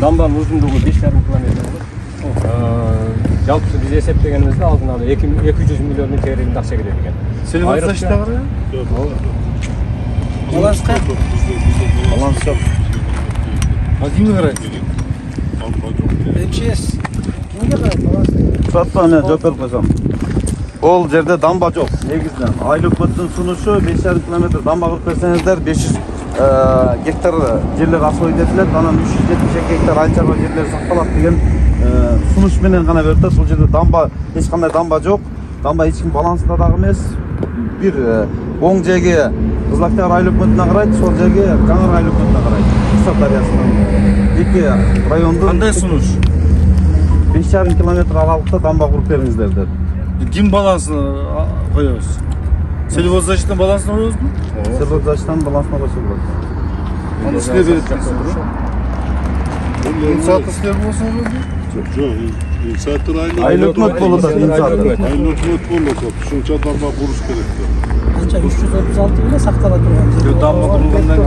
Dambanın uzunluğu 5,5 kilometre. Жалпысы biz есептегенімізде алдын ала 200 миллион теңгенің ақша кетеді екен. Сельхозташтағы? Жоқ. Баланс қай? Баланс жоқ. Кімге қарайды? МЧС. Кімге қарайды баланс? Сатпаны жооп берип койсом. Ол жерде дамба жок. Негизинен айлык көттүн сунушу 5,5 километр дамба кырып берсеңиздер 500 гектар жерлер освоить этилет, анан 372 гектар айчарга жерлер сакталат деген сунуш менен гана берет да. Сол жерде дамба, эч кандай дамба жок. Дамба эч ким балансында дагы эмес. Бир оң жеги Кызылактар айлык көтүнө карайт, сол жеги Каңыр айлык көтүнө карайт. Кыстап дарыясынан. Эки райондун Кандай сунуш? 5,5 километр аралыкта дамба куруп бериңиздер деп. Ким балансын коебуз? Сельхозташтын балансына коебузбу? Сельхозташтын балансына койсо болот. Аны силер берет экенсиз. Инсаат силер болсо болот. Жоқ, инсааттар айлык көт болот, инсааттар. Айлык көт болот, ушунча дамба куруш керек. Канча 336 эле сактала турган жер. Дамба курулгандан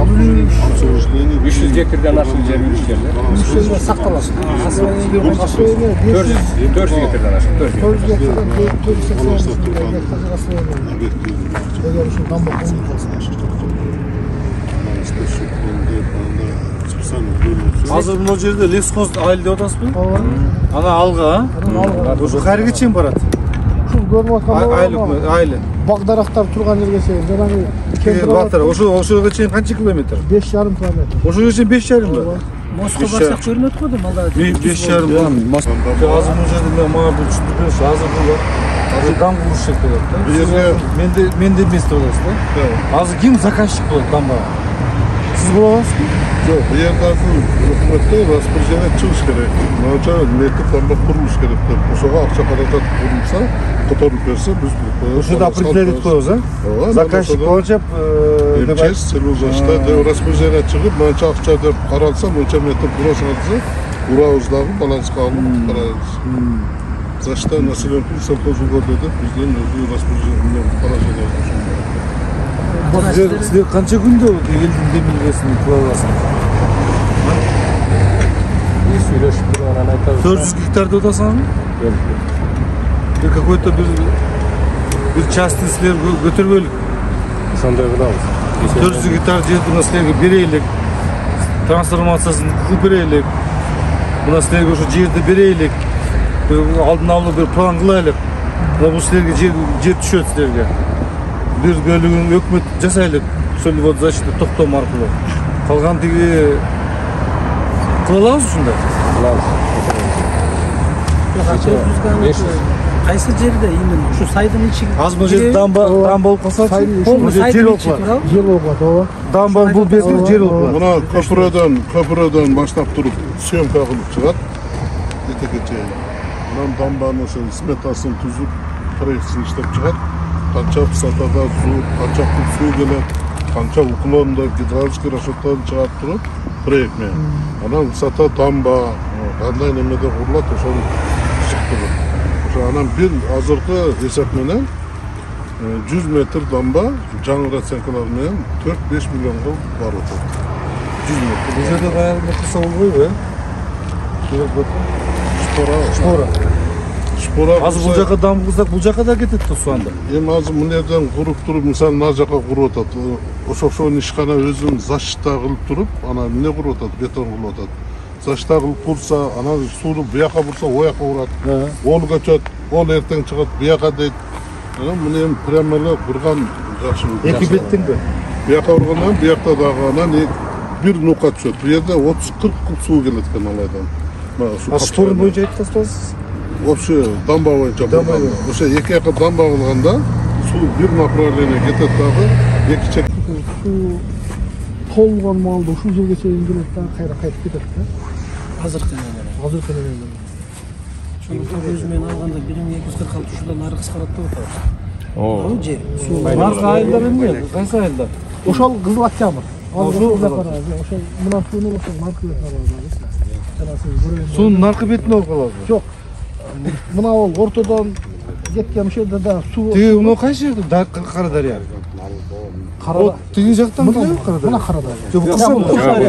Обсуждение 300 гектардан ашык жер жүрүш жерде. Ушунда сакталат. 400 гектардан ашык. 400 гектардан 480 Эгер ушу дамба курулган Азыр мына жерде лесхоз айыл деп атасызбы? Ана алга, ошо кайерге чейин барат? Ушул көрүп аткан айыл. Бак-дарактар турган жерге чейин жанагы Батыр, ошого чейин канча километр? 5,5 километр. Ошого чейин 5,5 ба? Москва барсак көрүнөт го да малда. 5,5 ба? Азыр мына жерде мага бул түшүндүрбөңүз, азыр бул азыр дам куруш керек болот да. Менде эмес деп атасыз да? Азыр ким заказчик болот дамбага? Сиз болосузбу? Жоқ, бұл жердегі үкіметте распоряжение шығыш керек. Мынанша метр дамба құрылыш керек деп. Ошоға ақша қаражат құрылса, которып берсе, біз ошода определять коебуз, заказчик боюнча МЧС, сельхозташта деп распоряжение чыгып, мынанча акча деп каралса, мынанча метр кураш алса, урабыз дагы баланска алып карайбыз. Зашта населенный совхоз угоду деп бизден өзү распоряжение каражат Сіздер қанша күнде елдің демилгесін кыла аласыңыз? 400 гектар деп атасыңыз? Какой-то bir частный сілер көтөрбөйлүк. Сондай кылабыз. 400 гектар жерди мына силерге берейлик. Трансформациясын кылып берейлик. Мына силерге ошо жерди берейлик. Алдын алуу bir план кылайлык. Бул силерге жер түшөт силерге. Bir bölümün hükümet жасайлык сельхозташты токтом аркылуу. Калган тиги кыла алабыз ушундай? Кылабыз. Кайсы жерде именно ушу сайдын ичиги? Азыр бул жерде дамба болуп калса, жер болуп калат. Жер болуп калат, ооба. Дамба бул бетинде жер болуп калат. Мына көпүрөдөн баштап туруп съемка кылып чыгат. Этеке чейин. Мына дамбанын сметасын түзүп, проектсин иштеп чыгат. Канча высотада канча суу келет, канча уклонда гидравлический расчеттан чыгат туруп, проект менен. Анан высота дамба, кандай немеде курулат, ошону чыктырып. Ошо анан бир азыркы эсеп менен 100 метр дамба жаңы расценкалар менен 4-5 миллионго барып атат. 100 метр. Бул жерде кайрылма кылса болбойбу, Шпора. Азыр бул жака дам кылсак, бул жака да кетет да суу анда. Эми азыр мына жерден куруп туруп, мисалы мына жака куруп атат. Ошол ишкана өзүн защита кылып туруп, анан эмне куруп атат, бетон кылып атат. Защита кылып курса, анан сууну буяка бурса, ояка урат. Ол көчөт, ол эртең чыгат, буяка дейт. Мына эми прямо эле курган жакшы. Эки беттеңби? Буяка ургандан, буякта дагы анан бир нука түшөт. Бу жерде 30-40 куб суу келет экен алайдан. Шпор боюнча айтып атасыз? Вообще дамба боюнча ошо эки жака дамба кылганда суу бир направление кетет дагы, эки чек суу толгон маалда ушул жерге чейин келет да, кайра кайтып кетет да. Азыркы менен. Ошондуктан көз менен алганда 1246 ушудан ары кыскарат деп атабыз. Бул жер суу. Марка айылдар эмне? Кайсы айылдар? Ошол Кызыл Октябрь. Ошол мына сууну ошол марка деп атабыз. Суунун аркы бетине болуп калабы? Жок. Мына ол ортодон кеткен ошол жерде да суу Тиги мына кайсы жерде? Кара дарыя. кара. Тиги жактан келеби кара дарыя? Мына кара да.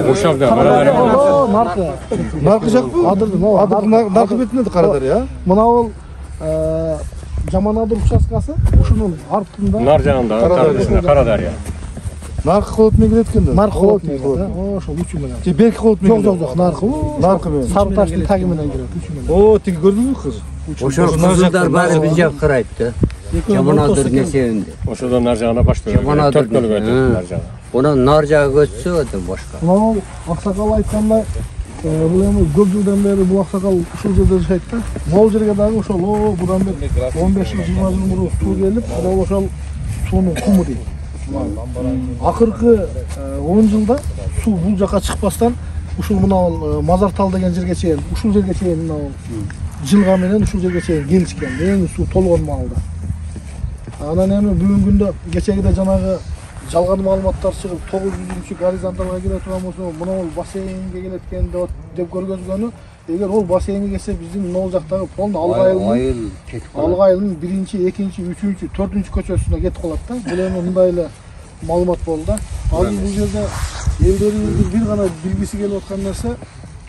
Куршавда Карадария. Наркы. Наркы жакпы? Адыр наркы бетинде кара дарыя. Мына ол Жаманадыр участкасы ушунун артында Нар жанында тарапысында Карадария. Наркы колот менен келет экен да. наркы болот менен. Ошол үчү менен. Ти берки колот менен. Жок, наркы. Наркы менен. Сары таштын таги менен келет үчү менен. О, тиги көрдүңүзбү кыз? Ошол кызылдар баары биз жакка карайт да. Жаманадыр несебинде. Ошодон нар жагына баштоо. Жаманадыр. Төрт бөлүгө өтөт нар жагы. Онан нар жагы өтсө да башка. Мына аксакал айткандай бул эми көп жылдан бери бул аксакал ушул жерде жашайт да. Могул жерге дагы ошол будан бери 15 жыл 20 жыл мурун суу келип, дал ошол суунун куму дейт. Акыркы 10 жылда суу бул жака чыкпастан ушул мына Мазартал деген жерге чейин, ушул жерге чейин мына жылга менен ушул жерге чейин келишкен. Эң суу толгон маалда. Анан эми бүгүнкү күндө кечегиде жанагы жалган маалыматтар чыгып 900-чү горизонталга келе турган болсо, мына ол бассейнге келет экен деп көргөзгөнү, эгер ол бассейнге келсе биздин могул жактагы полный Алга айылынын 1-чи, 2-чи, 3-чү, 4-чү көчөсүнө кетип калат да. Бул эми мындай эле маалымат болду. Азыр бул жерде элдерибиздин бир гана билгиси келип аткан нерсе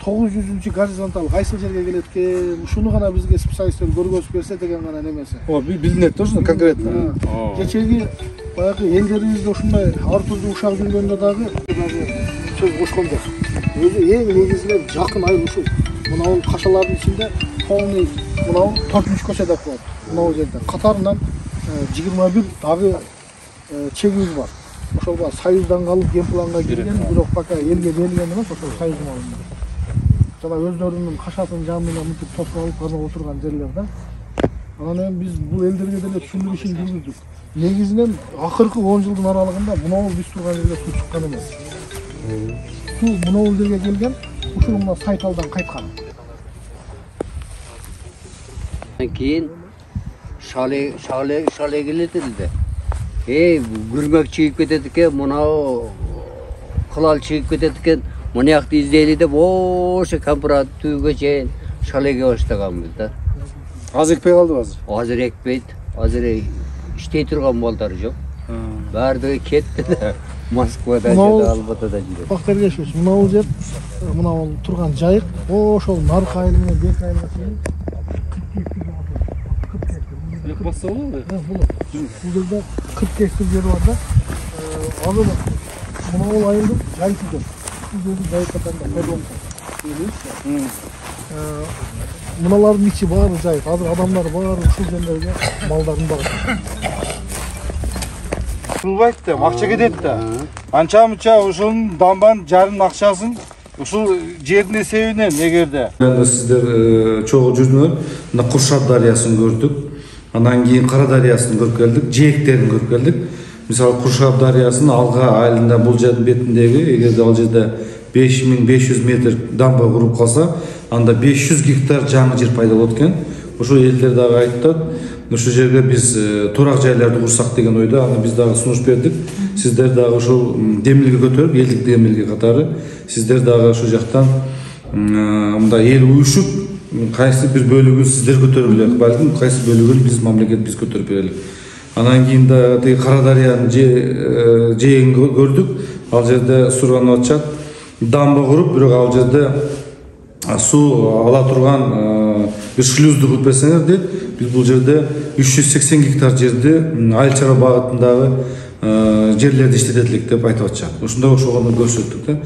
900-чү горизонтал кайсы жерге келет экен, ушуну гана бизге специалисттер көргөзүп берсе деген гана немеси. О, билинет да ушуну конкретно. Кечеги баягы элдерибизде ушундай ар түрдүү ушак жүргөндө дагы сөз кошкон жок. Өзү эң негизинен жакын айыл ушул. Мына ол кашалардын ичинде полный мына 4-чү көчө деп коет. Мына жерде катарынан 21 дагы чегибиз бар. Ошол бар Союздан калып Генпланга кирген, бирок пока элге берилген эмес, ошол Союз малында. Жана өздөрүнүн кашасын жанына мынтип тосуп алып гана отурган жерлер да. Анан эми биз бул элдерге деле түшүндүрүү ишин жүргүздүк. Негизинен акыркы 10 жылдын аралыгында мына биз турган жерге суу чыккан эмес. Суу мына жерге келген, ушул мына Сайталдан кайткан. Кийин шале келет эле. Күрмөк чыгып кетет экен, мынау кылал чыгып кетет экен. Мынакты издейли деп ошо кампырат түбүгө чейин шалеге баштаганбыз да. Аз экпей калдыбы азыр? Азыр экпейт, азыр иштей турган балдар жок. Баардыгы кетти да. Москвада жада Албатада жүрөт. Бактар кешmiş. Мына жер, мына турган жайык, ошол наркы айылы менен бек айылга чейин 40 гектар. Бassa болобу? Бул жерде 40 гектар жер бар да. Азыр мына айылдын жайыты жок. Бул жерде жайык катарында пайдаланылат. Мыналардын ичи баары жайык. Азыр адамдар баары ушул жерлерге малдарын багат. Кылбайт да, акча кетет да. Анча-мынча ушунун дамбанын жарым акчасын ушул жердин эсебинен эгерде. Сиздер чогуу жүрдүңөр, мына Куршап дарыясын көрдүк. Анан кийин Кара дарыясын көрүп келдик, жээктерин көрүп келдик. Мисалы Куршап дарыясынын Алга айылында бул жердин бетиндеги эгерде ал жерде 5500 метр дамба куруп калса, анда 500 гектар жаңы жер пайда болот экен. Ошо элдер дагы айтат, ушул жерге биз турак жайларды курсак деген ойдо, аны биз дагы сунуш бердик. Сиздер дагы ошол демилге көтөрүп, элдик демилге катары сиздер дагы ошол жактан мындай эл уюшуп, кайсы бир бөлүгүн сиздер көтөрүп элек, балким кайсы бөлүгүн биз мамлекет биз көтөрүп берелик. Анан кийин да тиги Кара дарыянын жээгин көрдүк. Ал жерде суранып атышат. Дамба куруп, бирок ал жерде суу ала турган бир шлюзду куруп берсеңер дейт, биз бул жерде 380 гектар жерди айыл чарба багытындагы жерлерди иштетет элек деп айтып атышат. Ушундай ошондо көрсөттүк да.